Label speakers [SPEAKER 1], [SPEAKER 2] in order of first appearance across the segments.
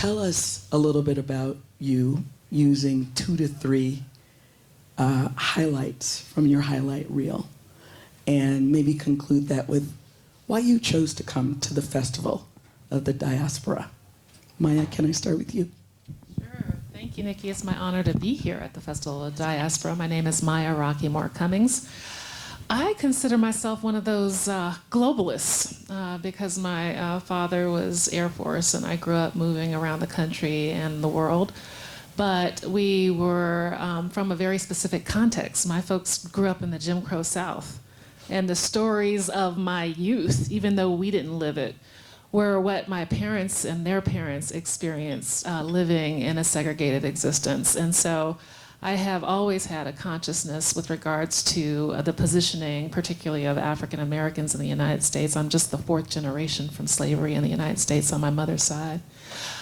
[SPEAKER 1] tell us a little bit about you using 2 to 3 highlights from your highlight reel, and maybe conclude that with why you chose to come to the Festival of the Diaspora. Maya, can I start with you?
[SPEAKER 2] Sure. Thank you, Nikki. It's my honor to be here at the Festival of Diaspora. My name is Maya Rocky Moore Cummings. I consider myself one of those globalists because my father was Air Force and I grew up moving around the country and the world. But we were from a very specific context. My folks grew up in the Jim Crow South. And the stories of my youth, even though we didn't live it, were what my parents and their parents experienced living in a segregated existence. And so I have always had a consciousness with regards to the positioning, particularly of African Americans in the United States. I'm just the 4th generation from slavery in the United States on my mother's side.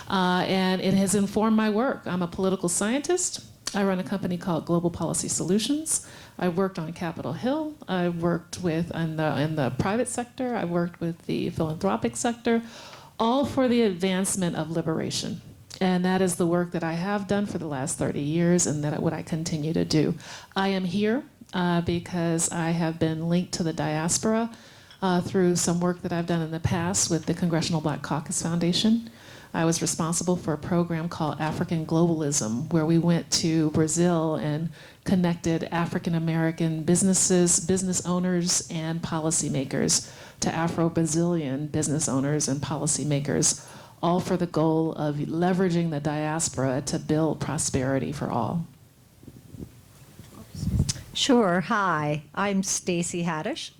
[SPEAKER 2] And it has informed my work. I'm a political scientist. I run a company called Global Policy Solutions. I worked on Capitol Hill. I worked with in the private sector. I worked with the philanthropic sector, all for the advancement of liberation. And that is the work that I have done for the last 30 years, and that what I continue to do. I am here because I have been linked to the diaspora through some work that I've done in the past with the Congressional Black Caucus Foundation. I was responsible for a program called African Globalism, where we went to Brazil and connected African American businesses, business owners, and policymakers to Afro-Brazilian business owners and policymakers, all for the goal of leveraging the diaspora to build prosperity for all.
[SPEAKER 3] Sure. Hi, I'm Stacy Haddish.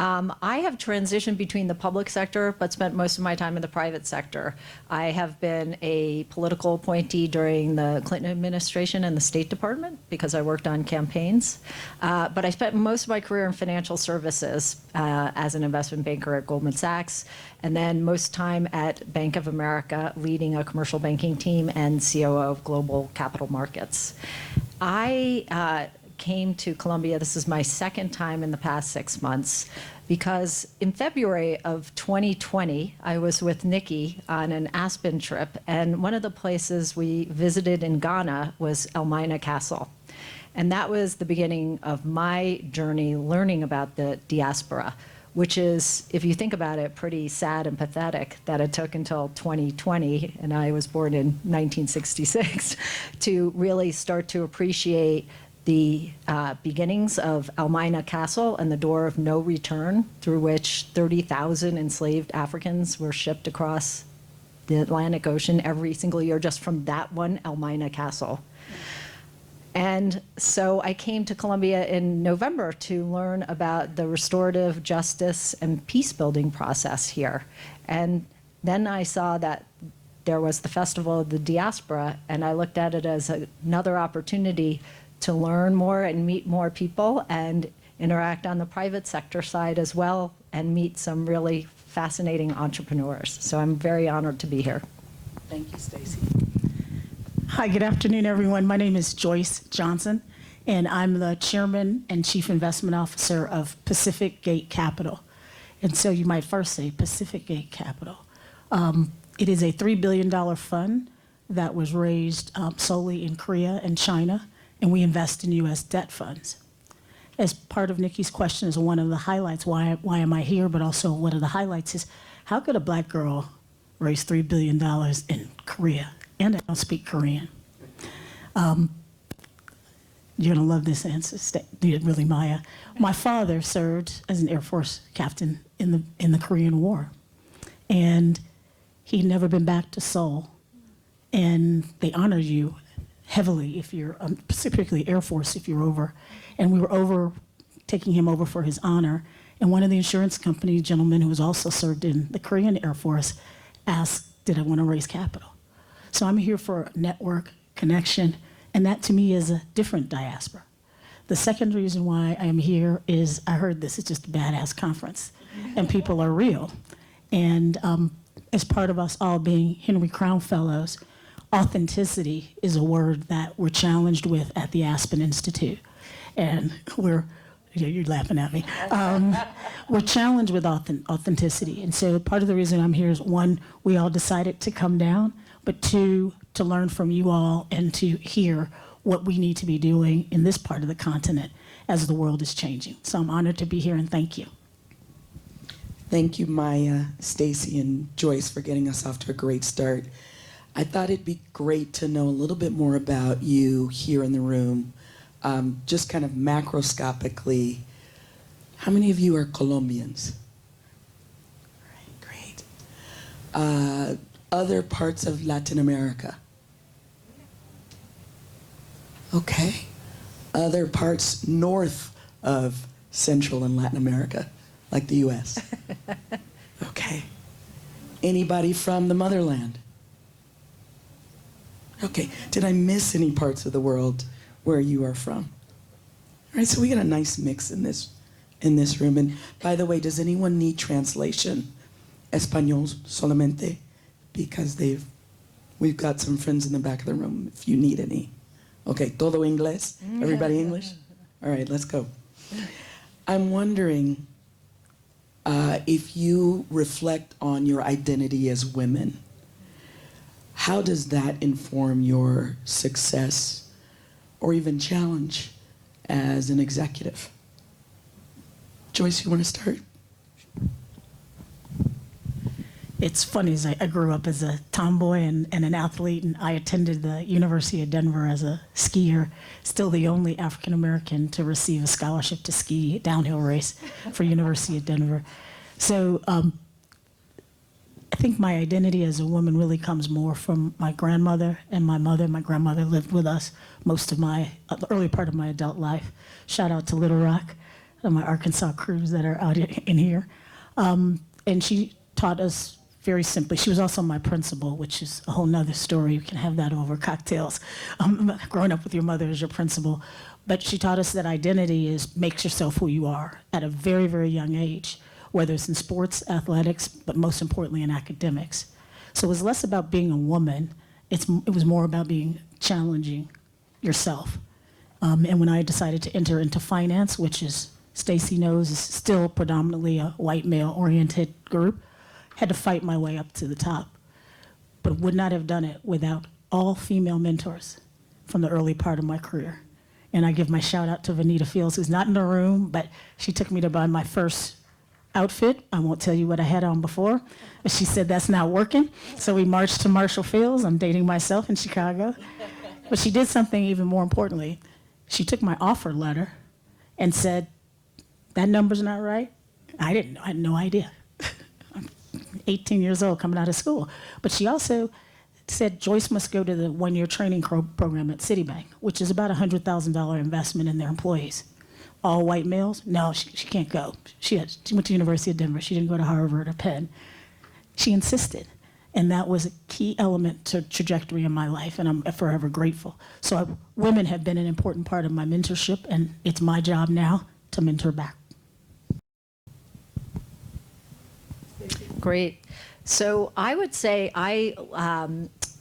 [SPEAKER 3] I have transitioned between the public sector, but spent most of my time in the private sector. I have been a political appointee during the Clinton administration and the State Department because I worked on campaigns. But I spent most of my career in financial services as an investment banker at Goldman Sachs, and then most time at Bank of America, leading a commercial banking team and COO of global capital markets. I came to Columbia, this is my 2nd time in the past 6 months, because in February of 2020, I was with Nikki on an Aspen trip, and one of the places we visited in Ghana was Elmina Castle. And that was the beginning of my journey learning about the diaspora, which is, if you think about it, pretty sad and pathetic that it took until 2020, and I was born in 1966, to really start to appreciate the beginnings of Elmina Castle and the door of no return through which 30,000 enslaved Africans were shipped across the Atlantic Ocean every single year just from that one Elmina Castle. And so I came to Columbia in November to learn about the restorative justice and peace building process here. And then I saw that there was the Festival of the Diaspora, and I looked at it as another opportunity to learn more and meet more people and interact on the private sector side as well and meet some really fascinating entrepreneurs. So I'm very honored to be here.
[SPEAKER 1] Thank you, Stacy.
[SPEAKER 4] Hi, good afternoon, everyone. My name is Joyce Johnson, and I'm the Chairman and Chief Investment Officer of Pacific Gate Capital. And so you might first say Pacific Gate Capital. It is a $3 billion fund that was raised solely in Korea and China, and we invest in U.S. debt funds. As part of Nikki's question is one of the highlights, why am I here, but also one of the highlights is, how could a black girl raise $3 billion in Korea? And I don't speak Korean. You're gonna love this answer, really, Maya. My father served as an Air Force captain in the Korean War. And he'd never been back to Seoul. And they honor you heavily if you're, particularly Air Force, if you're over. And we were taking him over for his honor. And one of the insurance company gentlemen who was also served in the Korean Air Force asked, did I want to raise capital? So I'm here for network, connection, and that to me is a different diaspora. The second reason why I am here is I heard this is just a badass conference, and people are real. And as part of us all being Henry Crown Fellows, authenticity is a word that we're challenged with at the Aspen Institute. And you're laughing at me. We're challenged with authenticity. And so part of the reason I'm here is, one, we all decided to come down, but two, to learn from you all and to hear what we need to be doing in this part of the continent as the world is changing. So I'm honored to be here, and thank you.
[SPEAKER 1] Thank you, Maya, Stacy, and Joyce for getting us off to a great start. I thought it'd be great to know a little bit more about you here in the room, just kind of macroscopically. How many of you are Colombians? All right, great. Other parts of Latin America? Okay. Other parts north of Central and Latin America, like the US? Okay. Anybody from the motherland? Okay. Did I miss any parts of the world where you are from? All right, so we got a nice mix in this room. And by the way, does anyone need translation? Español solamente? Because we've got some friends in the back of the room if you need any. Okay, todo inglés? Everybody English? All right, let's go. I'm wondering if you reflect on your identity as women, how does that inform your success or even challenge as an executive? Joyce, you want to start?
[SPEAKER 4] It's funny, as I grew up as a tomboy and an athlete, and I attended the University of Denver as a skier, still the only African American to receive a scholarship to ski downhill race for University of Denver. So I think my identity as a woman really comes more from my grandmother and my mother. My grandmother lived with us most of the early part of my adult life. Shout out to Little Rock and my Arkansas crews that are out in here. And she taught us very simply. She was also my principal, which is a whole nother story. You can have that over cocktails. Growing up with your mother as your principal. But she taught us that identity makes yourself who you are at a very, very young age, whether it's in sports, athletics, but most importantly in academics. So it was less about being a woman. It was more about challenging yourself. And when I decided to enter into finance, which is, Stacy knows, is still predominantly a white male-oriented group, had to fight my way up to the top, but would not have done it without all female mentors from the early part of my career. And I give my shout out to Vanita Fields, who's not in the room, but she took me to buy my first outfit. I won't tell you what I had on before, but she said that's not working. So we marched to Marshall Fields. I'm dating myself in Chicago. But she did something even more importantly. She took my offer letter and said, that number's not right. I didn't know, I had no idea. 18 years old coming out of school. But she also said Joyce must go to the one-year training program at Citibank, which is about a $100,000 investment in their employees. All white males? No, she can't go. She went to the University of Denver. She didn't go to Harvard or Penn. She insisted. And that was a key element to trajectory in my life, and I'm forever grateful. So women have been an important part of my mentorship, and it's my job now to mentor back.
[SPEAKER 3] Great. So I would say I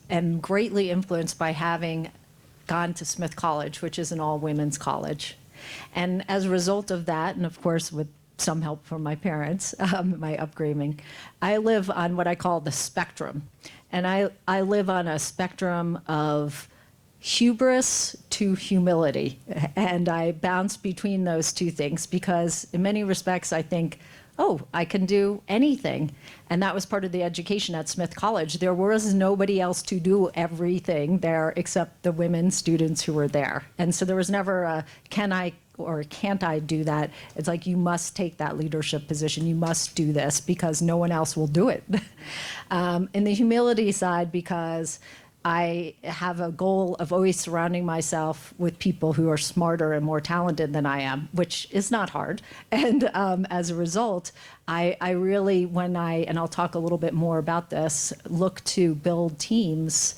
[SPEAKER 3] am greatly influenced by having gone to Smith College, which is an all-women's college. And as a result of that, and of course with some help from my parents, my upbringing, I live on what I call the spectrum. And I live on a spectrum of hubris to humility. And I bounce between those two things because in many respects I think, oh, I can do anything. And that was part of the education at Smith College. There was nobody else to do everything there except the women students who were there. And so there was never a, can I or can't I do that? It's like, you must take that leadership position. You must do this because no one else will do it. In the humility side, because I have a goal of always surrounding myself with people who are smarter and more talented than I am, which is not hard. And as a result, I really, and I'll talk a little bit more about this, look to build teams.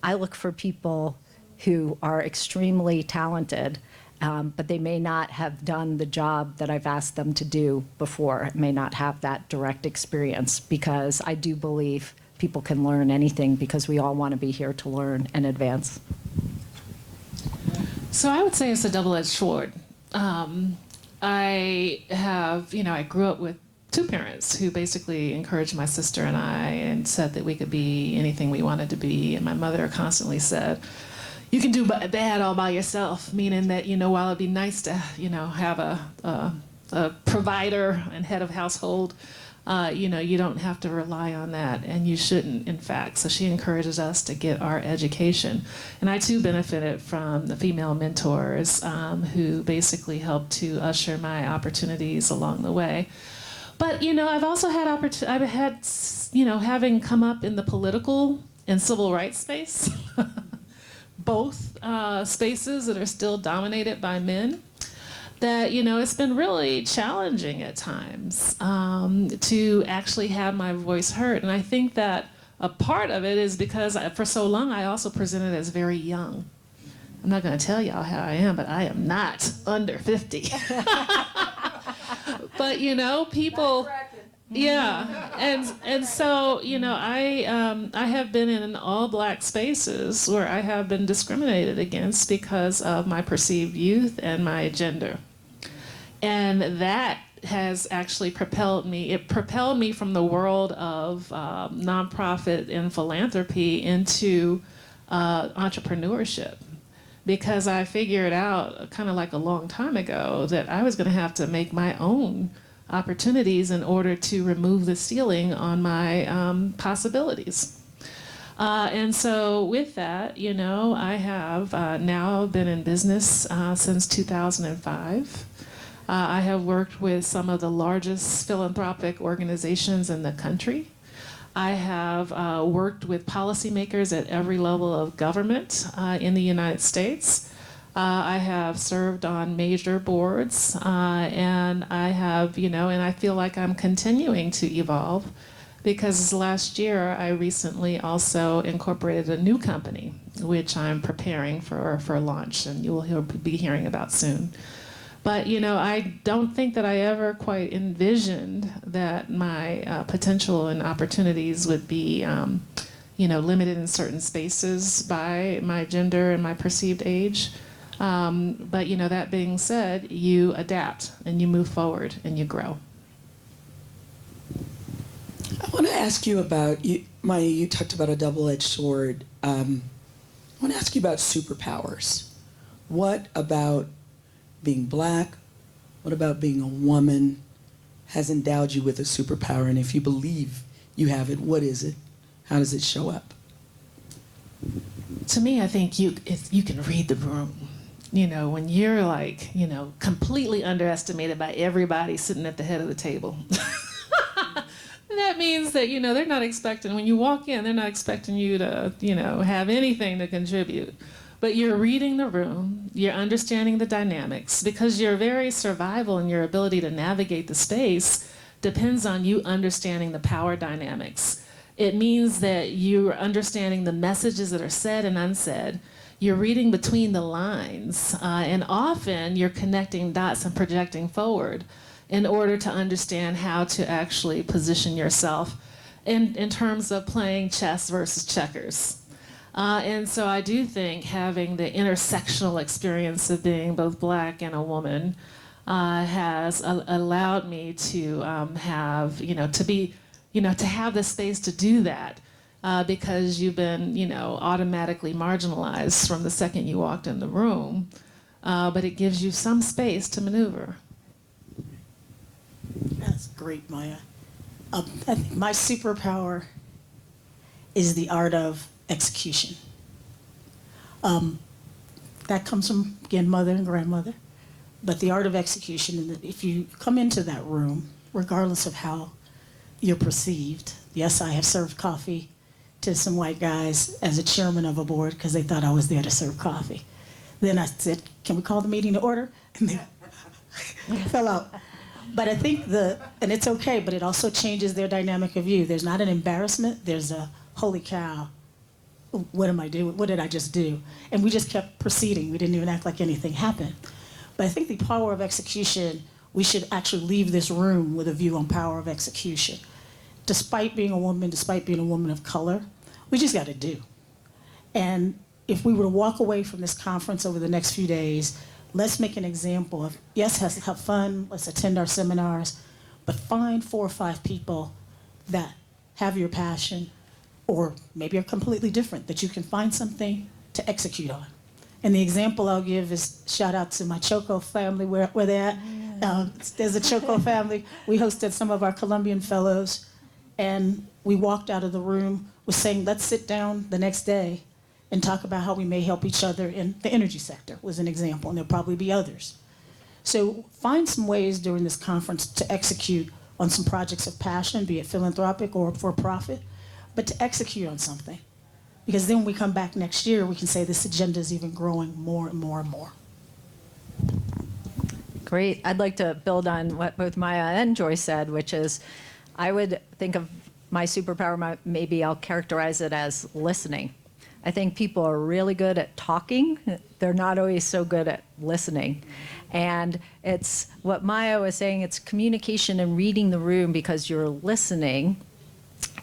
[SPEAKER 3] I look for people who are extremely talented, but they may not have done the job that I've asked them to do before, may not have that direct experience, because I do believe people can learn anything because we all want to be here to learn and advance.
[SPEAKER 2] So I would say it's a double-edged sword. I grew up with two parents who basically encouraged my sister and I and said that we could be anything we wanted to be. And my mother constantly said, you can do bad all by yourself, meaning that, while it'd be nice to, have a provider and head of household, you don't have to rely on that, and you shouldn't, in fact. So she encourages us to get our education. And I, too, benefited from the female mentors who basically helped to usher my opportunities along the way. But, I've also had having come up in the political and civil rights space, both spaces that are still dominated by men, that, it's been really challenging at times to actually have my voice heard. And I think that a part of it is because for so long I also presented as very young. I'm not going to tell y'all how I am, but I am not under 50. But, people... Yeah, and so, I have been in all Black spaces where I have been discriminated against because of my perceived youth and my gender. And that has actually propelled me. It propelled me from the world of nonprofit and philanthropy into entrepreneurship, because I figured out kind of like a long time ago that I was going to have to make my own opportunities in order to remove the ceiling on my possibilities. And so with that, I have now been in business since 2005. I have worked with some of the largest philanthropic organizations in the country. I have worked with policymakers at every level of government in the United States. I have served on major boards, and I have, and I feel like I'm continuing to evolve, because last year I recently also incorporated a new company, which I'm preparing for launch, and you'll be hearing about soon. But, I don't think that I ever quite envisioned that my potential and opportunities would be, limited in certain spaces by my gender and my perceived age. But, that being said, you adapt and you move forward and you grow.
[SPEAKER 1] I want to ask you about, Maya, you talked about a double-edged sword. I want to ask you about superpowers. What about being Black? What about being a woman has endowed you with a superpower? And if you believe you have it, what is it? How does it show up?
[SPEAKER 2] To me, I think you can read the room. When you're like, completely underestimated by everybody sitting at the head of the table. That means that, they're not expecting, when you walk in, they're not expecting you to, have anything to contribute. But you're reading the room, you're understanding the dynamics, because your very survival and your ability to navigate the space depends on you understanding the power dynamics. It means that you're understanding the messages that are said and unsaid. You're reading between the lines, and often you're connecting dots and projecting forward in order to understand how to actually position yourself in terms of playing chess versus checkers. And so I do think having the intersectional experience of being both Black and a woman has allowed me to have, to have the space to do that. Because you've been, automatically marginalized from the second you walked in the room, but it gives you some space to maneuver.
[SPEAKER 4] That's great, Maya. I think my superpower is the art of execution. That comes from, again, mother and grandmother, but the art of execution, and if you come into that room, regardless of how you're perceived, yes, I have served coffee to some white guys as a chairman of a board because they thought I was there to serve coffee. Then I said, can we call the meeting to order? And they fell out. But I think and it's okay, but it also changes their dynamic of you. There's not an embarrassment, there's a, holy cow, what am I doing? What did I just do? And we just kept proceeding. We didn't even act like anything happened. But I think the power of execution, we should actually leave this room with a view on power of execution. Despite being a woman of color, we just got to do. And if we were to walk away from this conference over the next few days, let's make an example of, yes, let's have fun, let's attend our seminars, but find 4 or 5 people that have your passion or maybe are completely different, that you can find something to execute on. And the example I'll give is shout out to my Choco family, where they're at. There's a Choco family. We hosted some of our Colombian fellows, and we walked out of the room with saying, let's sit down the next day and talk about how we may help each other in the energy sector, was an example, and there'll probably be others. So find some ways during this conference to execute on some projects of passion, be it philanthropic or for profit, but to execute on something. Because then when we come back next year, we can say this agenda is even growing more and more and more.
[SPEAKER 3] Great. I'd like to build on what both Maya and Joyce said, which is I would think of my superpower, maybe I'll characterize it as listening. I think people are really good at talking. They're not always so good at listening. And it's what Maya was saying, it's communication and reading the room because you're listening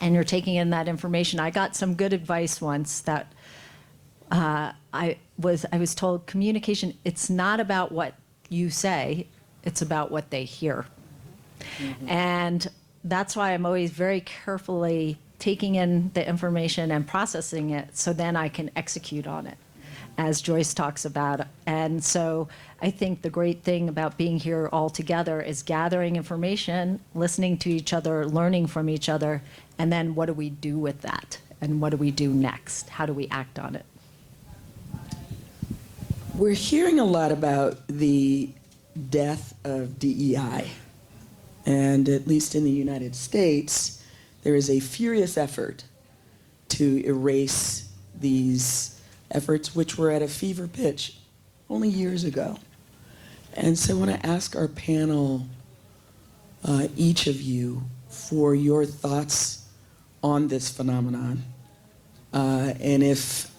[SPEAKER 3] and you're taking in that information. I got some good advice once that I was told communication, it's not about what you say, it's about what they hear. Mm-hmm. And that's why I'm always very carefully taking in the information and processing it so then I can execute on it, as Joyce talks about. And so I think the great thing about being here all together is gathering information, listening to each other, learning from each other, and then what do we do with that? And what do we do next? How do we act on it?
[SPEAKER 1] We're hearing a lot about the death of DEI. And at least in the United States, there is a furious effort to erase these efforts, which were at a fever pitch only years ago. And so I want to ask our panel, each of you, for your thoughts on this phenomenon. And if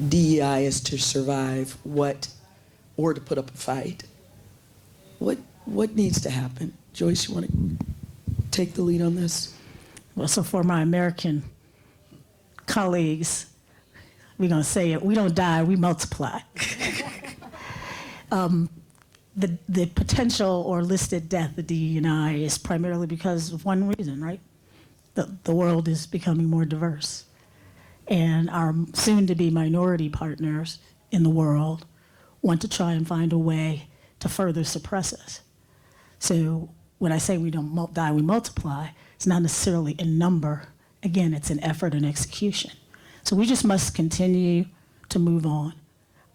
[SPEAKER 1] DEI is to survive, or to put up a fight, what needs to happen? Joyce, you want to take the lead on this?
[SPEAKER 4] Well, so for my American colleagues, we're going to say it, we don't die, we multiply. The potential or listed death of DE&I is primarily because of one reason, right? The world is becoming more diverse. And our soon-to-be minority partners in the world want to try and find a way to further suppress us. So when I say we don't die, we multiply, it's not necessarily in number. Again, it's an effort and execution. So we just must continue to move on.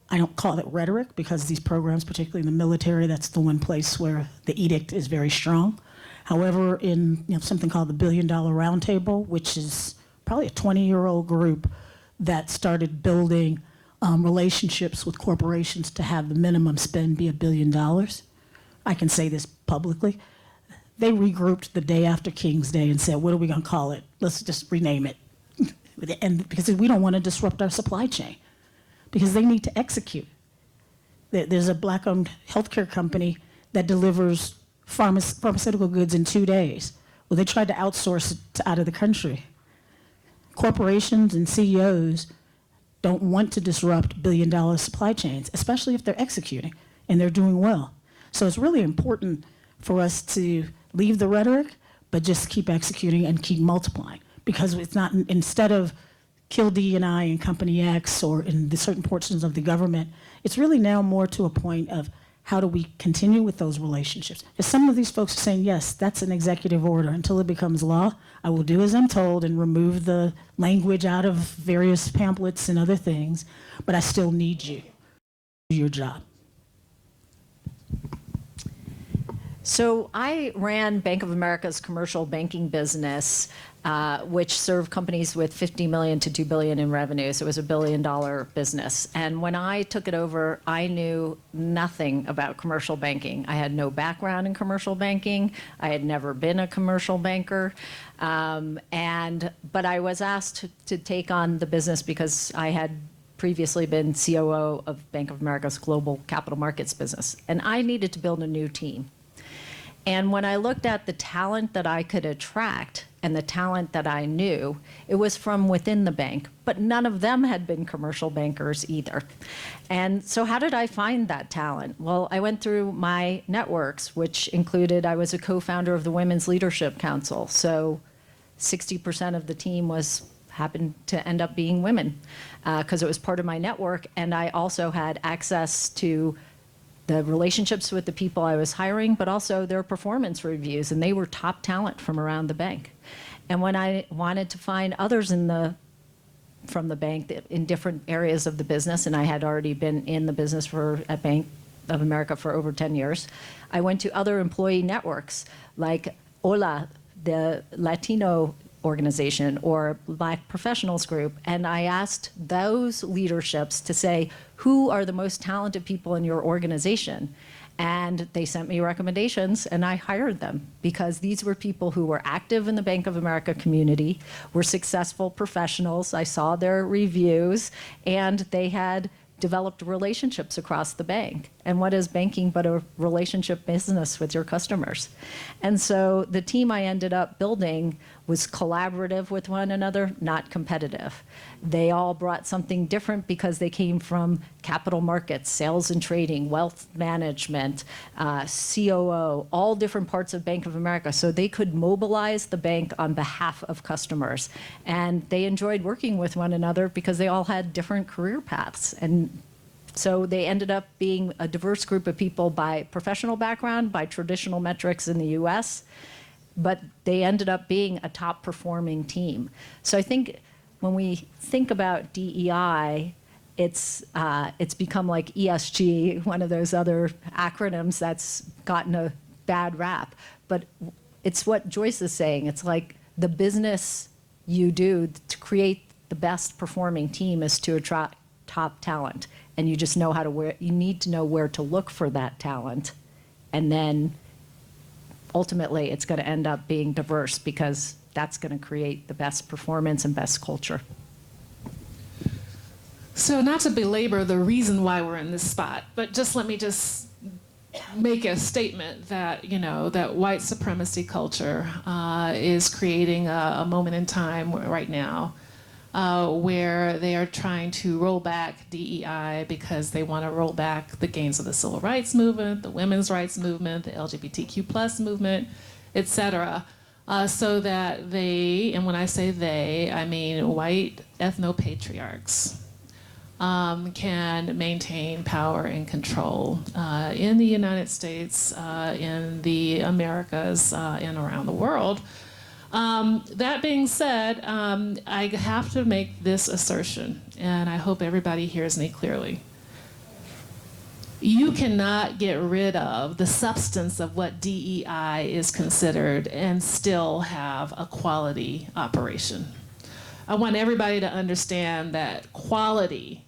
[SPEAKER 4] I don't call it rhetoric because these programs, particularly in the military, that's the one place where the edict is very strong. However, in something called the $1 Billion Roundtable, which is probably a 20-year-old group that started building relationships with corporations to have the minimum spend be $1 billion. I can say this publicly. They regrouped the day after King's Day and said, what are we going to call it? Let's just rename it. And because we don't want to disrupt our supply chain, because they need to execute. There's a black-owned healthcare company that delivers pharmaceutical goods in 2 days. Well, they tried to outsource it out of the country. Corporations and CEOs don't want to disrupt billion-dollar supply chains, especially if they're executing and they're doing well. So it's really important for us to leave the rhetoric, but just keep executing and keep multiplying. Because it's not, instead of kill D&I in Company X or in the certain portions of the government, it's really now more to a point of how do we continue with those relationships? Because some of these folks are saying, yes, that's an executive order. Until it becomes law, I will do as I'm told and remove the language out of various pamphlets and other things, but I still need you to do your job.
[SPEAKER 3] So I ran Bank of America's commercial banking business, which served companies with $50 million to $2 billion in revenue. So it was $1 billion business. And when I took it over, I knew nothing about commercial banking. I had no background in commercial banking. I had never been a commercial banker. But I was asked to take on the business because I had previously been COO of Bank of America's global capital markets business. And I needed to build a new team. And when I looked at the talent that I could attract and the talent that I knew, it was from within the bank, but none of them had been commercial bankers either. And so how did I find that talent? Well, I went through my networks, which included, I was a co-founder of the Women's Leadership Council. So 60% of the team happened to end up being women because it was part of my network. And I also had access to the relationships with the people I was hiring, but also their performance reviews, and they were top talent from around the bank. And when I wanted to find others from the bank in different areas of the business, and I had already been in the business at Bank of America for over 10 years, I went to other employee networks like HOLA, the Latino organization, or Black Professionals Group, and I asked those leaderships to say, who are the most talented people in your organization? And they sent me recommendations, and I hired them because these were people who were active in the Bank of America community, were successful professionals. I saw their reviews, and they had developed relationships across the bank. And what is banking but a relationship business with your customers? And so the team I ended up building was collaborative with one another, not competitive. They all brought something different because they came from capital markets, sales and trading, wealth management, COO, all different parts of Bank of America. So they could mobilize the bank on behalf of customers. And they enjoyed working with one another because they all had different career paths. And so they ended up being a diverse group of people by professional background, by traditional metrics in the US, but they ended up being a top performing team. So I think when we think about DEI, it's become like ESG, one of those other acronyms that's gotten a bad rap. But it's what Joyce is saying. It's like the business you do to create the best performing team is to attract top talent. And you just know you need to know where to look for that talent. And then ultimately it's going to end up being diverse because that's going to create the best performance and best culture.
[SPEAKER 2] So not to belabor the reason why we're in this spot, but let me make a statement that, that white supremacy culture is creating a moment in time right now where they are trying to roll back DEI because they want to roll back the gains of the civil rights movement, the women's rights movement, the LGBTQ plus movement, et cetera, so that they, and when I say they, I mean white ethno-patriarchs, can maintain power and control in the United States, in the Americas, and around the world. That being said, I have to make this assertion, and I hope everybody hears me clearly. You cannot get rid of the substance of what DEI is considered and still have a quality operation. I want everybody to understand that quality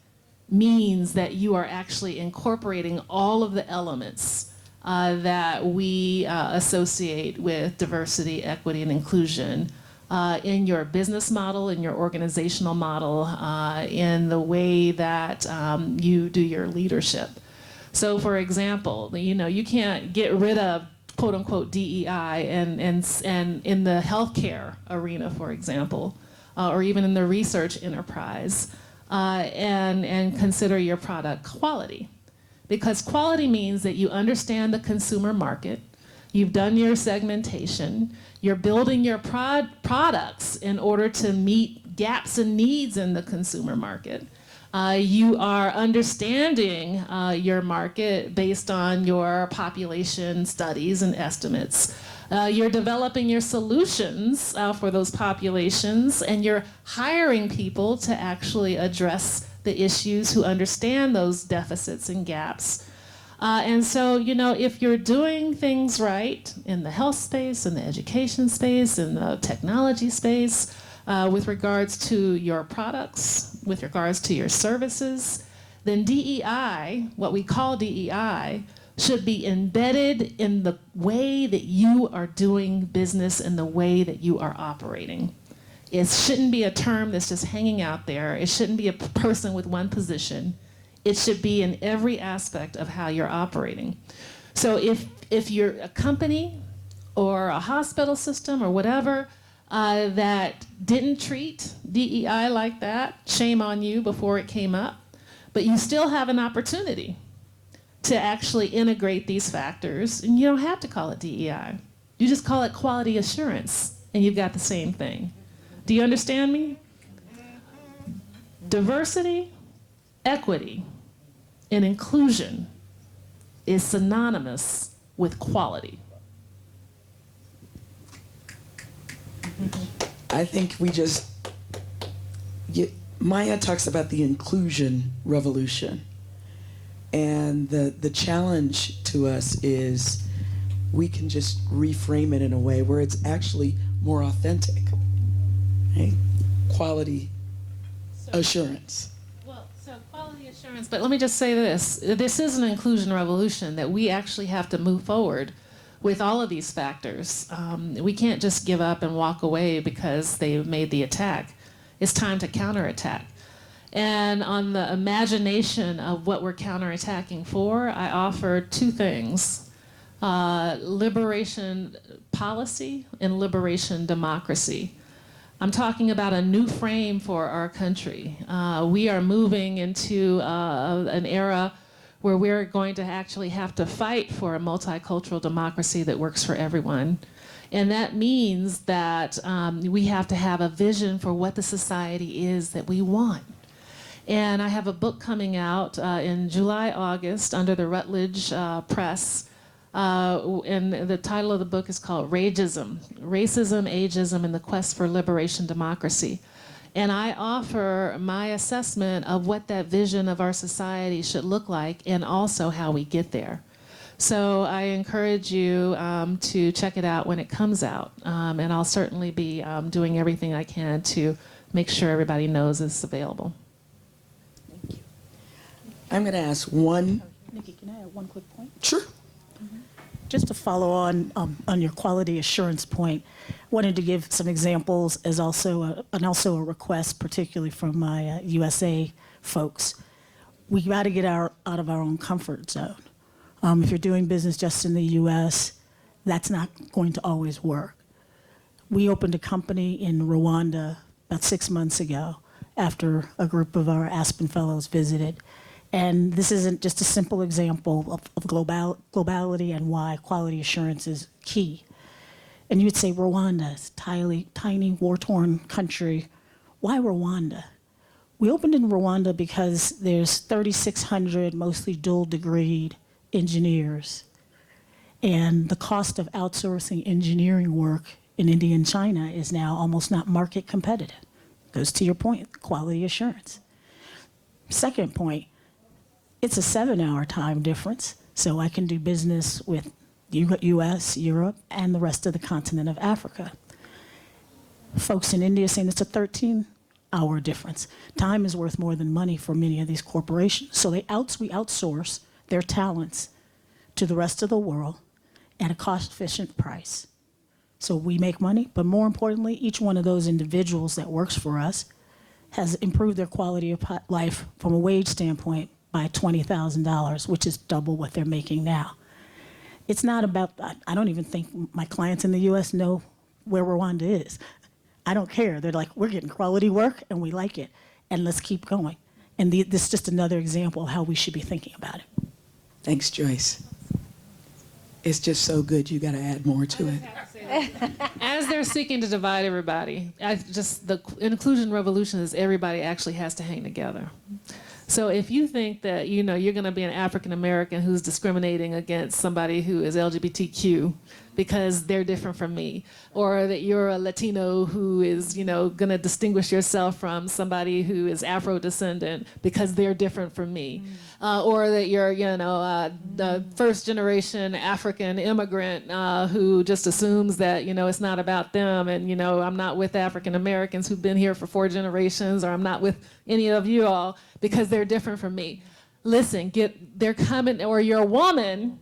[SPEAKER 2] means that you are actually incorporating all of the elements that we associate with diversity, equity, and inclusion in your business model, in your organizational model, in the way that you do your leadership. So for example, you can't get rid of quote unquote DEI and in the healthcare arena, for example, or even in the research enterprise, and consider your product quality. Because quality means that you understand the consumer market, you've done your segmentation, you're building your products in order to meet gaps and needs in the consumer market. You are understanding your market based on your population studies and estimates. You're developing your solutions for those populations, and you're hiring people to actually address the issues who understand those deficits and gaps. And so, if you're doing things right in the health space, in the education space, in the technology space, with regards to your products, with regards to your services, then DEI, what we call DEI, should be embedded in the way that you are doing business and the way that you are operating. It shouldn't be a term that's just hanging out there. It shouldn't be a person with one position. It should be in every aspect of how you're operating. So if you're a company or a hospital system or whatever that didn't treat DEI like that, shame on you before it came up, but you still have an opportunity to actually integrate these factors, and you don't have to call it DEI. You just call it quality assurance, and you've got the same thing. Do you understand me? Diversity, equity, and inclusion is synonymous with quality.
[SPEAKER 1] I think Maya talks about the inclusion revolution. And the challenge to us is we can just reframe it in a way where it's actually more authentic, right? Quality assurance.
[SPEAKER 2] Well, so quality assurance, but let me just say this. This is an inclusion revolution that we actually have to move forward with all of these factors. We can't just give up and walk away because they've made the attack. It's time to counterattack. And on the imagination of what we're counterattacking for, I offer two things: liberation policy and liberation democracy. I'm talking about a new frame for our country. We are moving into an era where we're going to actually have to fight for a multicultural democracy that works for everyone. And that means that we have to have a vision for what the society is that we want. And I have a book coming out in July, August under the Routledge Press. And the title of the book is called Rageism, Racism, Ageism, and the Quest for Liberation Democracy. And I offer my assessment of what that vision of our society should look like and also how we get there. So I encourage you to check it out when it comes out. And I'll certainly be doing everything I can to make sure everybody knows it's available.
[SPEAKER 1] Thank you. I'm going to ask one.
[SPEAKER 4] Nikki, can I add one quick point?
[SPEAKER 1] Sure.
[SPEAKER 4] Just to follow on your quality assurance point, wanted to give some examples as also a request, particularly from my USA folks. We got to get out of our own comfort zone. If you're doing business just in the U.S., that's not going to always work. We opened a company in Rwanda about 6 months ago after a group of our Aspen fellows visited. And this isn't just a simple example of globality and why quality assurance is key. And you would say Rwanda is a tiny war-torn country. Why Rwanda? We opened in Rwanda because there's 3,600 mostly dual-degreed engineers. And the cost of outsourcing engineering work in India and China is now almost not market competitive. Goes to your point, quality assurance. Second point, it's a 7-hour time difference, so I can do business with US, Europe, and the rest of the continent of Africa. Folks in India saying it's a 13-hour difference. Time is worth more than money for many of these corporations. So we outsource their talents to the rest of the world at a cost-efficient price. So we make money, but more importantly, each one of those individuals that works for us has improved their quality of life from a wage standpoint by $20,000, which is double what they're making now. It's not about, I don't even think my clients in the US know where Rwanda is. I don't care. They're like, we're getting quality work and we like it, and let's keep going. And this is just another example of how we should be thinking about it.
[SPEAKER 1] Thanks, Joyce. It's just so good, you got to add more to it.
[SPEAKER 2] As they're seeking to divide everybody, the inclusion revolution is everybody actually has to hang together. So if you think that you're going to be an African American who's discriminating against somebody who is LGBTQ because they're different from me, or that you're a Latino who is going to distinguish yourself from somebody who is Afro-descendant because they're different from me, or that you're the first generation African immigrant who just assumes that it's not about them, and I'm not with African Americans who've been here for 4 generations, or I'm not with any of you all because they're different from me. Listen, they're coming, or you're a woman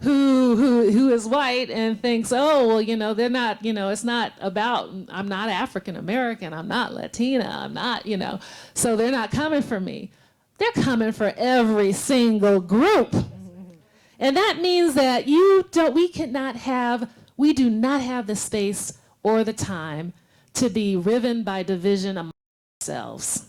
[SPEAKER 2] who is white and thinks, oh, well, they're not, it's not about, I'm not African American, I'm not Latina, I'm not, so they're not coming for me. They're coming for every single group. And that means that we do not have the space or the time to be riven by division among ourselves.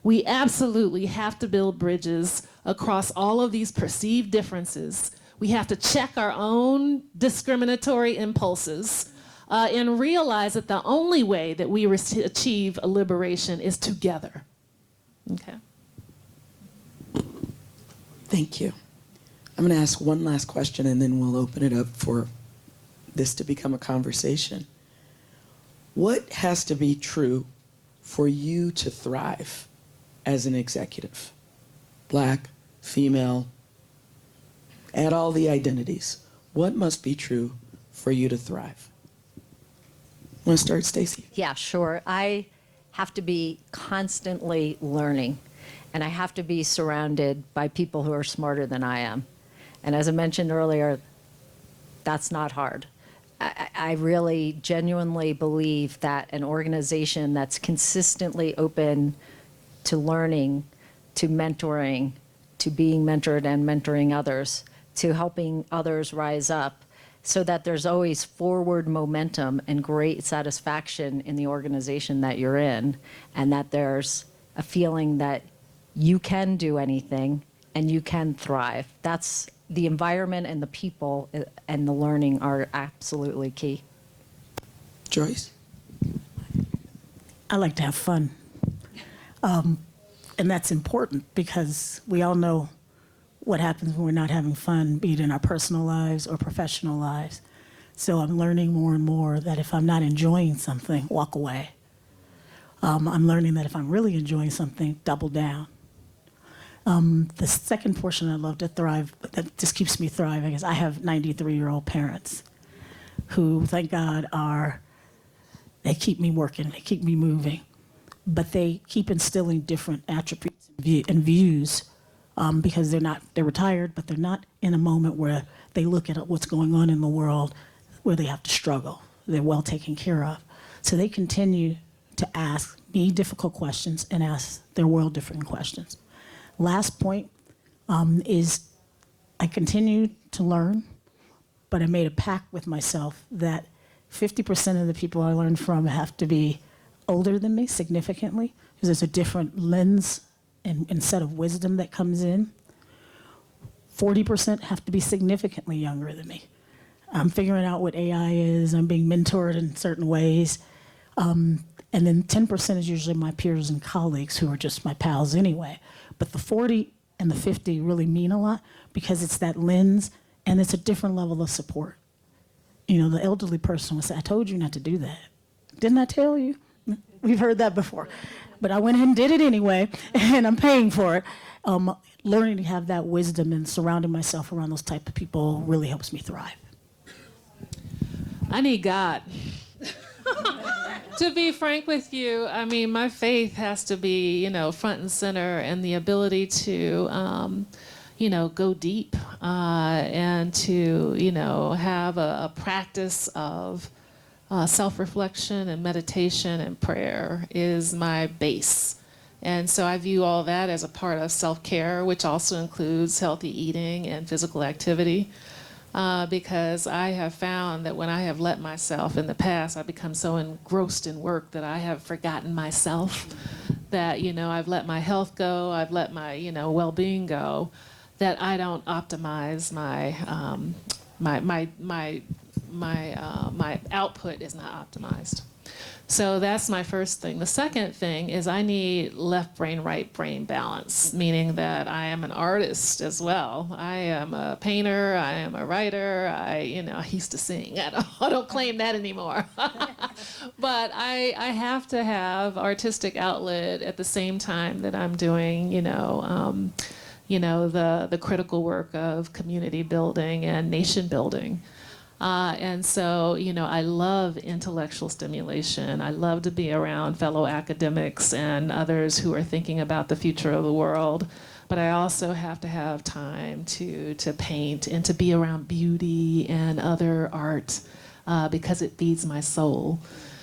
[SPEAKER 2] We absolutely have to build bridges across all of these perceived differences. We have to check our own discriminatory impulses and realize that the only way that we achieve a liberation is together. Okay.
[SPEAKER 1] Thank you. I'm going to ask one last question and then we'll open it up for this to become a conversation. What has to be true for you to thrive as an executive? Black, female, add all the identities. What must be true for you to thrive? Want to start, Stacey?
[SPEAKER 3] Yeah, sure. I have to be constantly learning, and I have to be surrounded by people who are smarter than I am. And as I mentioned earlier, that's not hard. I really genuinely believe that an organization that's consistently open to learning, to mentoring, to being mentored and mentoring others, to helping others rise up, so that there's always forward momentum and great satisfaction in the organization that you're in, and that there's a feeling that you can do anything and you can thrive. That's the environment, and the people and the learning are absolutely key.
[SPEAKER 1] Joyce?
[SPEAKER 4] I like to have fun. And that's important because we all know what happens when we're not having fun, be it in our personal lives or professional lives. So I'm learning more and more that if I'm not enjoying something, walk away. I'm learning that if I'm really enjoying something, double down. The second portion I love to thrive, that just keeps me thriving, is I have 93-year-old parents who, thank God, they keep me working, they keep me moving, but they keep instilling different attributes and views because they're retired, but they're not in a moment where they look at what's going on in the world where they have to struggle. They're well taken care of. So they continue to ask me difficult questions and ask their world different questions. Last point is I continue to learn, but I made a pact with myself that 50% of the people I learn from have to be older than me significantly, because there's a different lens and set of wisdom that comes in. 40% have to be significantly younger than me. I'm figuring out what AI is. I'm being mentored in certain ways. And then 10% is usually my peers and colleagues who are just my pals anyway. But the 40 and the 50 really mean a lot because it's that lens and it's a different level of support. You know, the elderly person will say, I told you not to do that. Didn't I tell you? We've heard that before. But I went ahead and did it anyway, and I'm paying for it. Learning to have that wisdom and surrounding myself around those type of people really helps me thrive.
[SPEAKER 2] I need God. To be frank with you, I mean, my faith has to be, front and center, and the ability to, go deep and to, have a practice of self-reflection and meditation and prayer is my base. And so I view all that as a part of self-care, which also includes healthy eating and physical activity. Because I have found that when I have let myself in the past, I've become so engrossed in work that I have forgotten myself, that, I've let my health go, I've let my, well-being go, that I don't optimize my output is not optimized. So that's my first thing. The second thing is I need left brain, right brain balance, meaning that I am an artist as well. I am a painter, I am a writer, I used to sing. I don't claim that anymore. But I have to have artistic outlet at the same time that I'm doing, the critical work of community building and nation building. And so, I love intellectual stimulation. I love to be around fellow academics and others who are thinking about the future of the world. But I also have to have time to paint and to be around beauty and other art because it feeds my soul.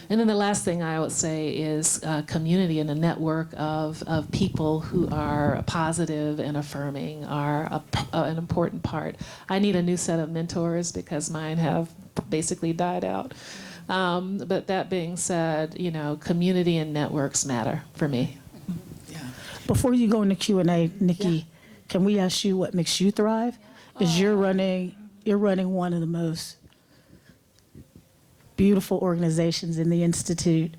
[SPEAKER 2] And then the last thing I would say is community and a network of people who are positive and affirming are an important part. I need a new set of mentors because mine have basically died out. But that being said, you know, community and networks matter for me.
[SPEAKER 1] Yeah.
[SPEAKER 4] Before you go into Q&A, Nikki, can we ask you what makes you thrive? Is you're running one of the most beautiful organizations in the Institute,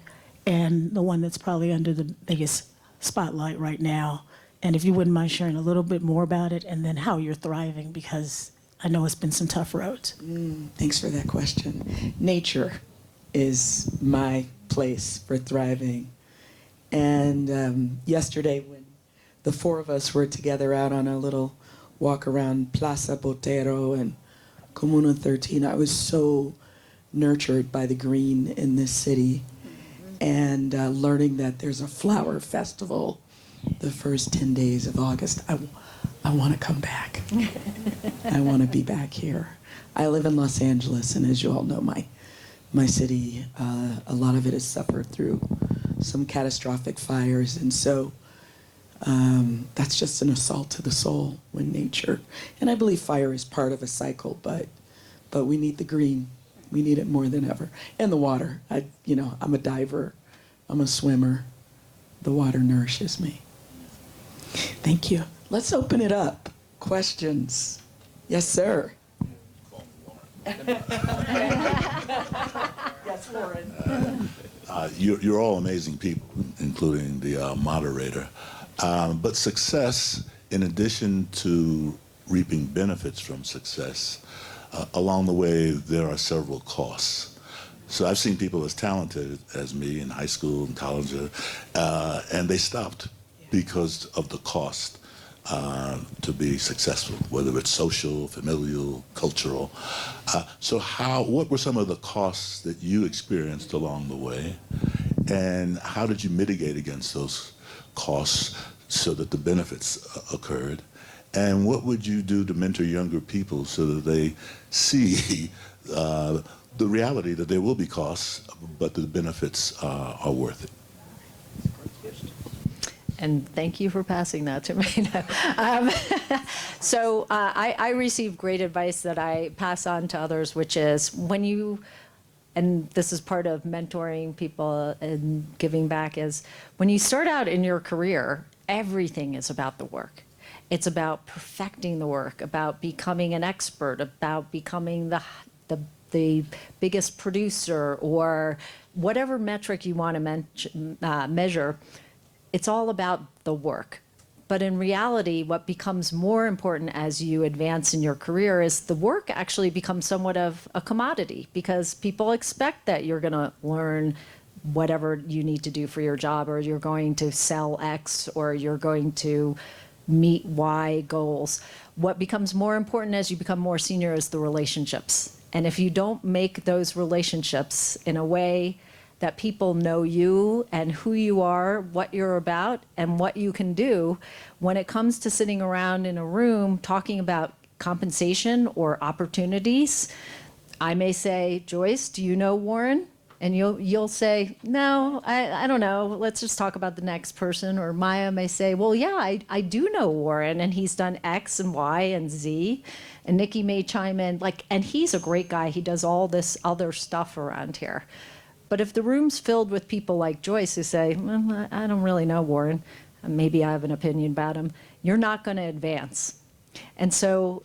[SPEAKER 4] and the one that's probably under the biggest spotlight right now. And if you wouldn't mind sharing a little bit more about it, and then how you're thriving, because I know it's been some tough roads.
[SPEAKER 1] Thanks for that question. Nature is my place for thriving. And yesterday, when the four of us were together out on a little walk around Plaza Botero and Comuna 13, I was so nurtured by the green in this city, and learning that there's a flower festival the first 10 days of August. I want to come back. I want to be back here. I live in Los Angeles, and as you all know, my city, a lot of it has suffered through some catastrophic fires, and so that's just an assault to the soul when nature, and I believe fire is part of a cycle, but we need the green. We need it more than ever. And the water. I'm a diver. I'm a swimmer. The water nourishes me. Thank you. Let's open it up. Questions? Yes, sir. Yes, Lauren.
[SPEAKER 5] You're all amazing people, including the moderator. But success, in addition to reaping benefits from success, along the way, there are several costs. So I've seen people as talented as me in high school and college, and they stopped because of the cost to be successful, whether it's social, familial, cultural. So what were some of the costs that you experienced along the way, and how did you mitigate against those costs so that the benefits occurred? And what would you do to mentor younger people so that they see the reality that there will be costs, but the benefits are worth it?
[SPEAKER 3] And thank you for passing that to me. So I receive great advice that I pass on to others, which is and this is part of mentoring people and giving back, is when you start out in your career, everything is about the work. It's about perfecting the work, about becoming an expert, about becoming the biggest producer, or whatever metric you want to measure. It's all about the work. But in reality, what becomes more important as you advance in your career is the work actually becomes somewhat of a commodity, because people expect that you're going to learn whatever you need to do for your job, or you're going to sell X, or you're going to meet Y goals. What becomes more important as you become more senior is the relationships. And if you don't make those relationships in a way that people know you and who you are, what you're about, and what you can do, when it comes to sitting around in a room talking about compensation or opportunities, I may say, Joyce, do you know Warren? And you'll say, no, I don't know. Let's just talk about the next person. Or Maya may say, well, yeah, I do know Warren, and he's done X and Y and Z. And Nikki may chime in, and he's a great guy. He does all this other stuff around here. But if the room's filled with people like Joyce who say, well, I don't really know Warren, maybe I have an opinion about him, you're not going to advance. And so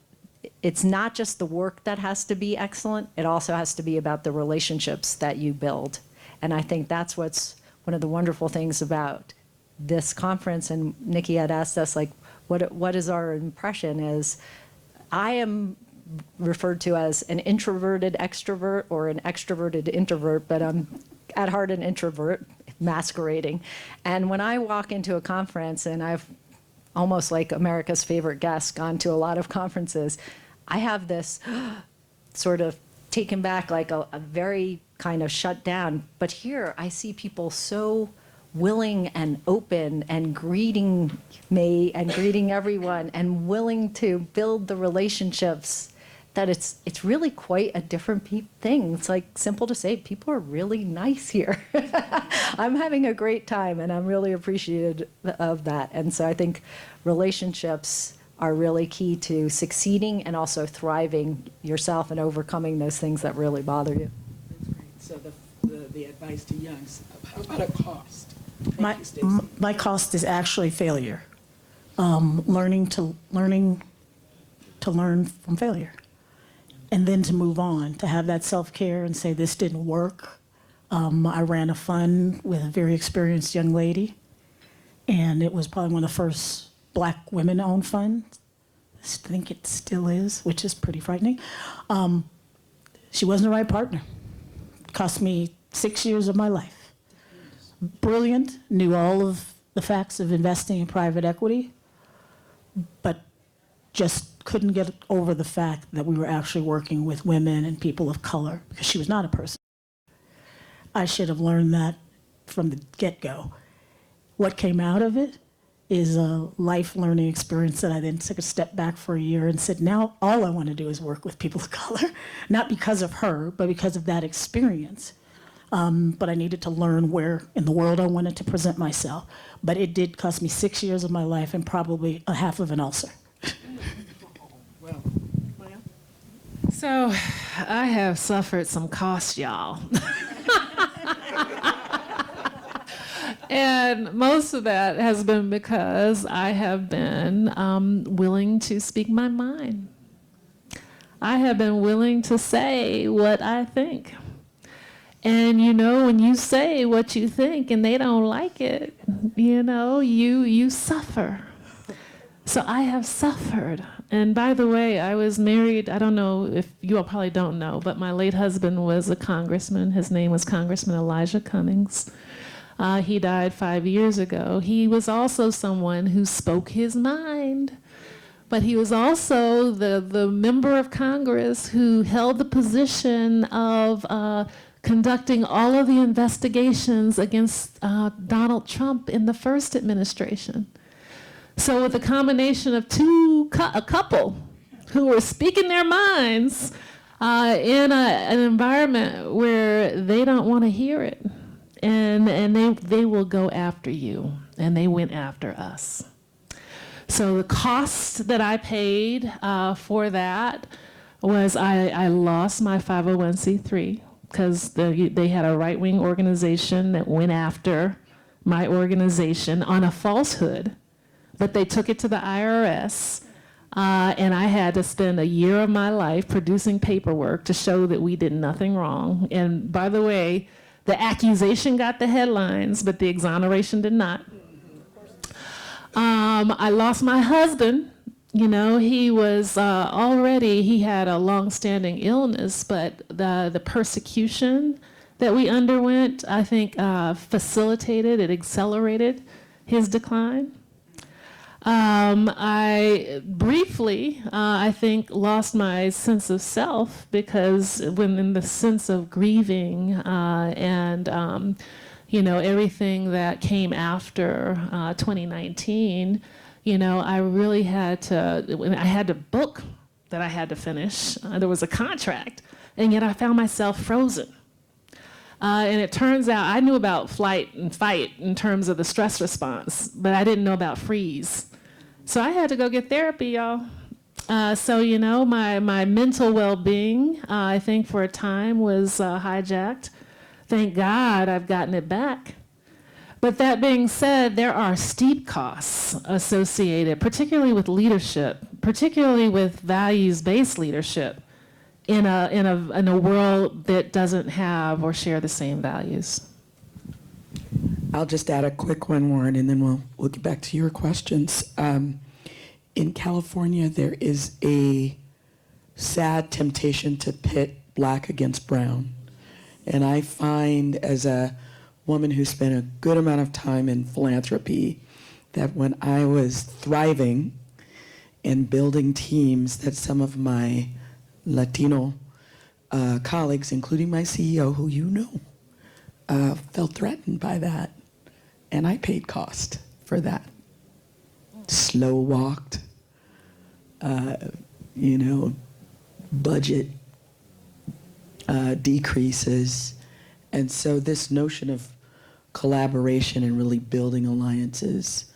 [SPEAKER 3] it's not just the work that has to be excellent, it also has to be about the relationships that you build. And I think that's what's one of the wonderful things about this conference. And Nikki had asked us, what is our impression is, I am referred to as an introverted extrovert or an extroverted introvert, but I'm at heart an introvert masquerading. And when I walk into a conference, and I've almost like America's favorite guest, gone to a lot of conferences, I have this sort of taken back, like a very kind of shut down. But here I see people so willing and open and greeting me and greeting everyone and willing to build the relationships that it's really quite a different thing. It's like simple to say, people are really nice here. I'm having a great time, and I'm really appreciative of that. And so I think relationships are really key to succeeding and also thriving yourself and overcoming those things that really bother you.
[SPEAKER 1] So the advice to youngs, how about a cost?
[SPEAKER 4] My cost is actually failure. Learning to learn from failure, and then to move on, to have that self-care and say, this didn't work. I ran a fund with a very experienced young lady, and it was probably one of the first Black women-owned funds. I think it still is, which is pretty frightening. She wasn't the right partner. Cost me 6 years of my life. Brilliant, knew all of the facts of investing in private equity, but just couldn't get over the fact that we were actually working with women and people of color, because she was not a person. I should have learned that from the get-go. What came out of it is a life learning experience that I then took a step back for a year and said, now all I want to do is work with people of color, not because of her, but because of that experience. But I needed to learn where in the world I wanted to present myself. But it did cost me 6 years of my life and probably a half of an ulcer.
[SPEAKER 2] So I have suffered some costs, y'all. And most of that has been because I have been willing to speak my mind. I have been willing to say what I think. And you know, when you say what you think and they don't like it, you know, you suffer. So I have suffered. And by the way, I was married, I don't know if you all probably don't know, but my late husband was a congressman. His name was Congressman Elijah Cummings. He died 5 years ago. He was also someone who spoke his mind. But he was also the member of Congress who held the position of conducting all of the investigations against Donald Trump in the first administration. So with a combination of a couple who were speaking their minds in an environment where they don't want to hear it, and they will go after you, and they went after us. So the cost that I paid for that was I lost my 501c3 because they had a right-wing organization that went after my organization on a falsehood. But they took it to the IRS, and I had to spend a year of my life producing paperwork to show that we did nothing wrong. And by the way, the accusation got the headlines, but the exoneration did not. I lost my husband. You know, he was he had a long-standing illness, but the persecution that we underwent, I think, it accelerated his decline. I briefly, I think, lost my sense of self because when in the sense of grieving and, you know, everything that came after 2019, you know, I really had a book that I had to finish. There was a contract, and yet I found myself frozen. And it turns out I knew about flight and fight in terms of the stress response, but I didn't know about freeze. So I had to go get therapy, y'all. So, you know, my mental well-being, I think for a time was hijacked. Thank God I've gotten it back. But that being said, there are steep costs associated, particularly with leadership, particularly with values-based leadership in a world that doesn't have or share the same values.
[SPEAKER 1] I'll just add a quick one, Warren, and then we'll get back to your questions. In California, there is a sad temptation to pit Black against brown. And I find, as a woman who spent a good amount of time in philanthropy, that when I was thriving and building teams, that some of my Latino colleagues, including my CEO, who you know, felt threatened by that. And I paid cost for that. Slow walked, you know, budget decreases. And so this notion of collaboration and really building alliances,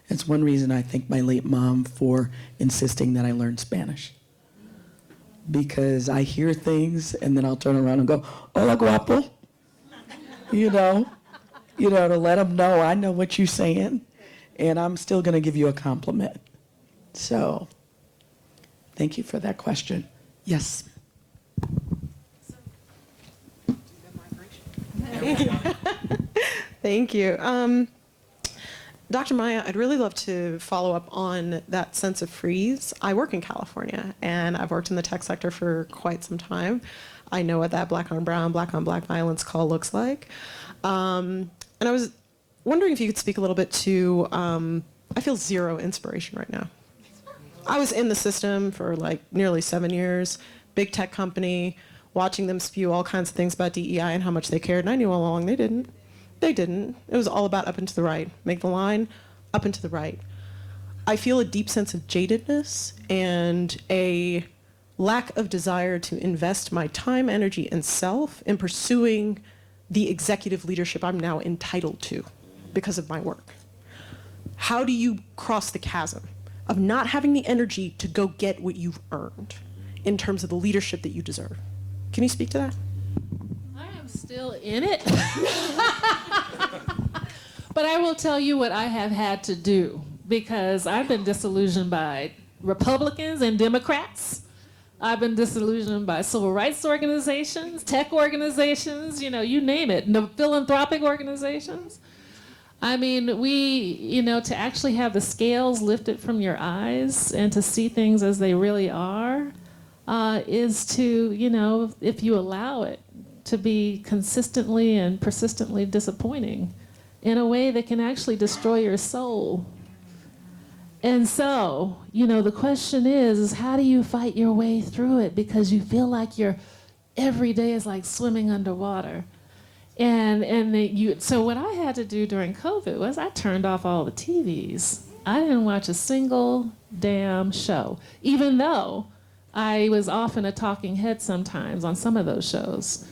[SPEAKER 1] it's one reason I thank my late mom for insisting that I learn Spanish. Because I hear things and then I'll turn around and go, hola guapo, to let them know I know what you're saying and I'm still gonna give you a compliment. So, thank you for that question. Yes.
[SPEAKER 6] Thank you. Dr. Maya, I'd really love to follow up on that sense of freeze. I work in California, and I've worked in the tech sector for quite some time. I know what that black on brown, black on black violence call looks like. And I was wondering if you could speak a little bit to, I feel zero inspiration right now. I was in the system for like nearly 7 years, big tech company, watching them spew all kinds of things about DEI and how much they cared, and I knew all along they didn't. They didn't. It was all about up and to the right. Make the line, up and to the right. I feel a deep sense of jadedness and a lack of desire to invest my time, energy, and self in pursuing the executive leadership I'm now entitled to because of my work. How do you cross the chasm of not having the energy to go get what you've earned in terms of the leadership that you deserve? Can you speak to that?
[SPEAKER 2] I am still in it. But I will tell you what I have had to do, because I've been disillusioned by Republicans and Democrats. I've been disillusioned by civil rights organizations, tech organizations, you name it, philanthropic organizations. I mean, to actually have the scales lifted from your eyes and to see things as they really are, is to, if you allow it, to be consistently and persistently disappointing in a way that can actually destroy your soul. And so, the question is how do you fight your way through it? Because you feel like every day is like swimming underwater. So what I had to do during COVID was I turned off all the TVs. I didn't watch a single damn show, even though I was often a talking head sometimes on some of those shows.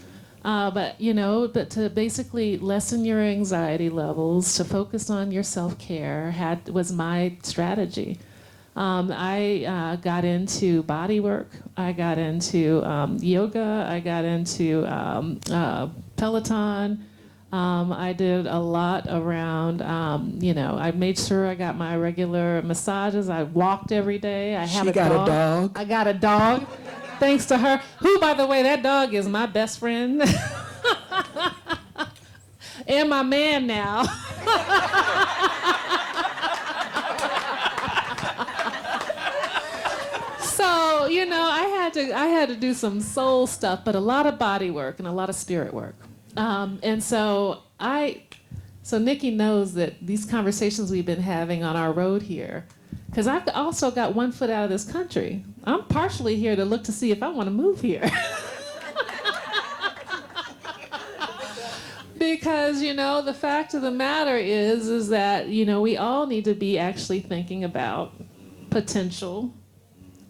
[SPEAKER 2] But to basically lessen your anxiety levels, to focus on your self-care was my strategy. I got into body work. I got into yoga. I got into Peloton. I did a lot around, I made sure I got my regular massages. I walked every day. I have a dog. I got a dog. Thanks to her, who, by the way, that dog is my best friend. And my man now. So, I had to do some soul stuff, but a lot of body work and a lot of spirit work. So Nikki knows that these conversations we've been having on our road here, because I've also got one foot out of this country. I'm partially here to look to see if I want to move here. Because, the fact of the matter is that, we all need to be actually thinking about potential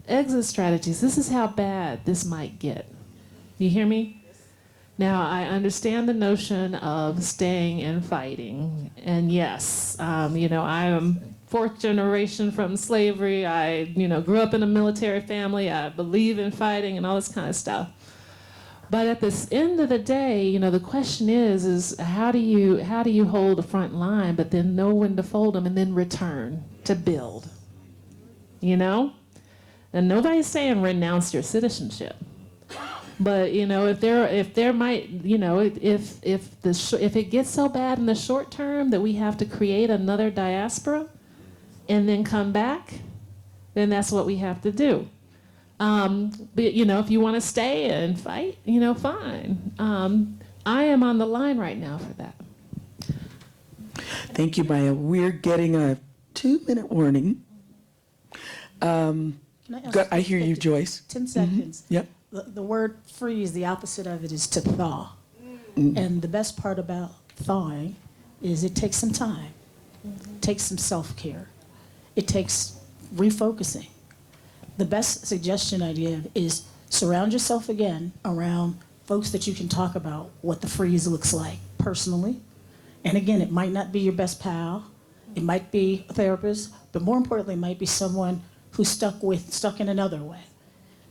[SPEAKER 2] exit strategies. This is how bad this might get. You hear me? Now, I understand the notion of staying and fighting. And yes, I am fourth generation from slavery. I, grew up in a military family. I believe in fighting and all this kind of stuff. But at the end of the day, the question is how do you hold the front line, but then know when to fold them and then return to build, And nobody's saying renounce your citizenship. But if there might if it gets so bad in the short term that we have to create another diaspora and then come back, then that's what we have to do. But if you want to stay and fight, fine. I am on the line right now for that.
[SPEAKER 1] Thank you, Maya. We're getting a 2-minute warning.
[SPEAKER 4] Can
[SPEAKER 1] I hear you, Joyce.
[SPEAKER 4] 10 seconds.
[SPEAKER 1] Mm-hmm. Yep.
[SPEAKER 4] The word freeze, the opposite of it is to thaw. Mm-hmm. And the best part about thawing is it takes some time. It takes some self-care. It takes refocusing. The best suggestion I give is Surround yourself again around folks that you can talk about what the freeze looks like personally. And again, it might not be your best pal, it might be a therapist, but more importantly, it might be someone who's stuck in another way.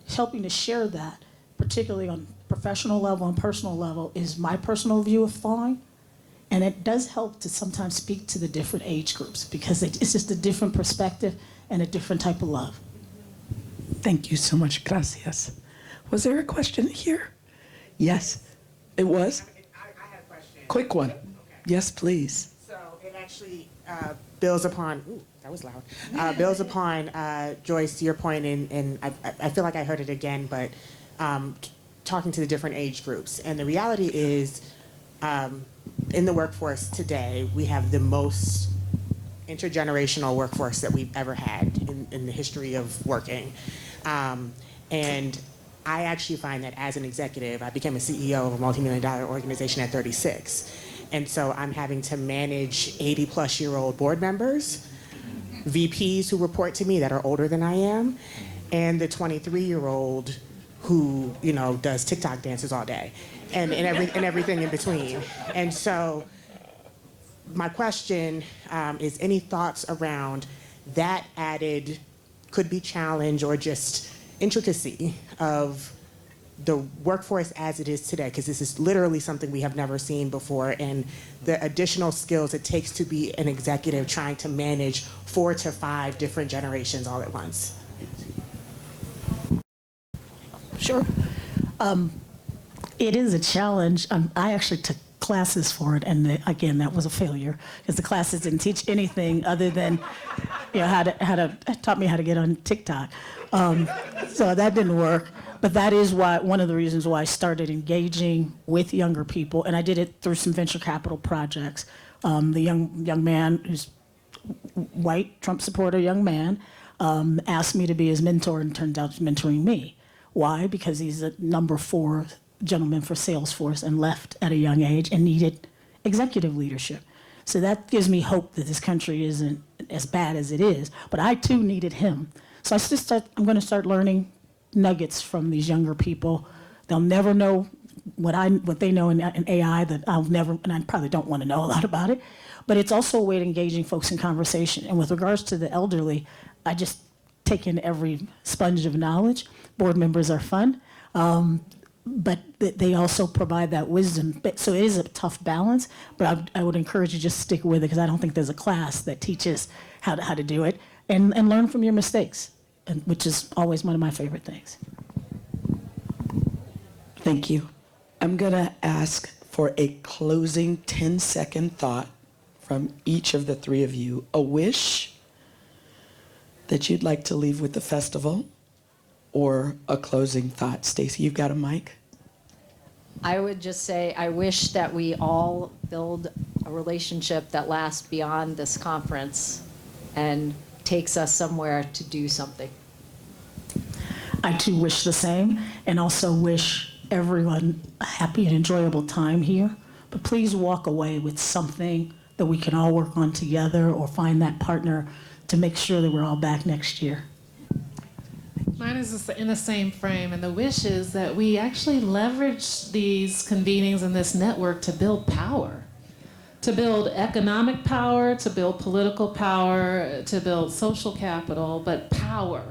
[SPEAKER 4] Helping to share that, particularly on professional level and personal level, is my personal view of thawing. And it does help to sometimes speak to the different age groups because it's just a different perspective and a different type of love.
[SPEAKER 1] Thank you so much. Gracias. Was there a question here? Yes, it was.
[SPEAKER 7] I have a question.
[SPEAKER 1] Quick one.
[SPEAKER 7] Okay.
[SPEAKER 1] Yes, please.
[SPEAKER 7] So it actually builds upon, ooh, that was loud, builds upon Joyce, your point, and I feel like I heard it again, but talking to the different age groups. And the reality is, in the workforce today, we have the most intergenerational workforce that we've ever had in the history of working. And I actually find that as an executive, I became a CEO of a multi-million-dollar organization at 36. And so I'm having to manage 80-plus-year-old board members, VPs who report to me that are older than I am, and the 23-year-old who, you know, does TikTok dances all day, and everything in between. And so my question is, any thoughts around that added could be challenge or just intricacy of the workforce as it is today, because this is literally something we have never seen before, and the additional skills it takes to be an executive trying to manage 4 to 5 different generations all at once.
[SPEAKER 4] Sure. It is a challenge. I actually took classes for it, and again, that was a failure because the classes didn't teach anything other than, you know, taught me how to get on TikTok. So that didn't work. But that is one of the reasons why I started engaging with younger people, and I did it through some venture capital projects. The young man who's white, Trump supporter young man, asked me to be his mentor and turned out mentoring me. Why? Because he's a number 4 gentleman for Salesforce and left at a young age and needed executive leadership. So that gives me hope that this country isn't as bad as it is. But I too needed him. So I'm going to start learning nuggets from these younger people. They'll never know what they know in AI that I'll never, and I probably don't want to know a lot about it. But it's also a way of engaging folks in conversation. And with regards to the elderly, I just take in every sponge of knowledge. Board members are fun, but they also provide that wisdom. So it is a tough balance, but I would encourage you just stick with it because I don't think there's a class that teaches how to do it and learn from your mistakes, which is always one of my favorite things.
[SPEAKER 1] Thank you. I'm going to ask for a closing 10-second thought from each of the 3 of you. A wish that you'd like to leave with the festival, or a closing thought. Stacey, you've got a mic.
[SPEAKER 3] I would just say I wish that we all build a relationship that lasts beyond this conference and takes us somewhere to do something.
[SPEAKER 4] I too wish the same, and also wish everyone a happy and enjoyable time here. But please walk away with something that we can all work on together, or find that partner to make sure that we're all back next year.
[SPEAKER 2] Mine is in the same frame, and the wish is that we actually leverage these convenings and this network to build power, to build economic power, to build political power, to build social capital, but power.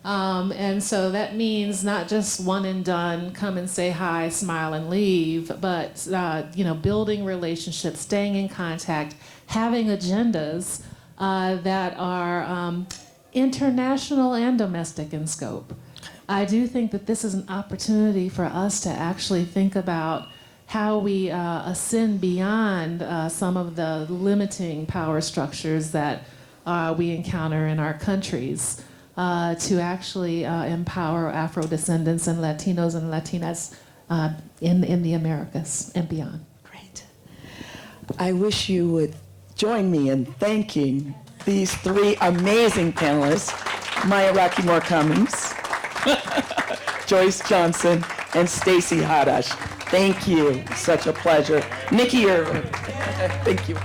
[SPEAKER 2] And so that means not just one and done, come and say hi, smile and leave, but building relationships, staying in contact, having agendas that are international and domestic in scope. I do think that this is an opportunity for us to actually think about how we ascend beyond some of the limiting power structures that we encounter in our countries to actually empower Afro-descendants and Latinos and Latinas in the Americas and beyond.
[SPEAKER 1] Great. I wish you would join me in thanking these 3 amazing panelists, Maya Rockeymoore Cummings, Joyce Johnson, and Stacey Hadash. Thank you. Such a pleasure. Nikki Irvin. Thank you.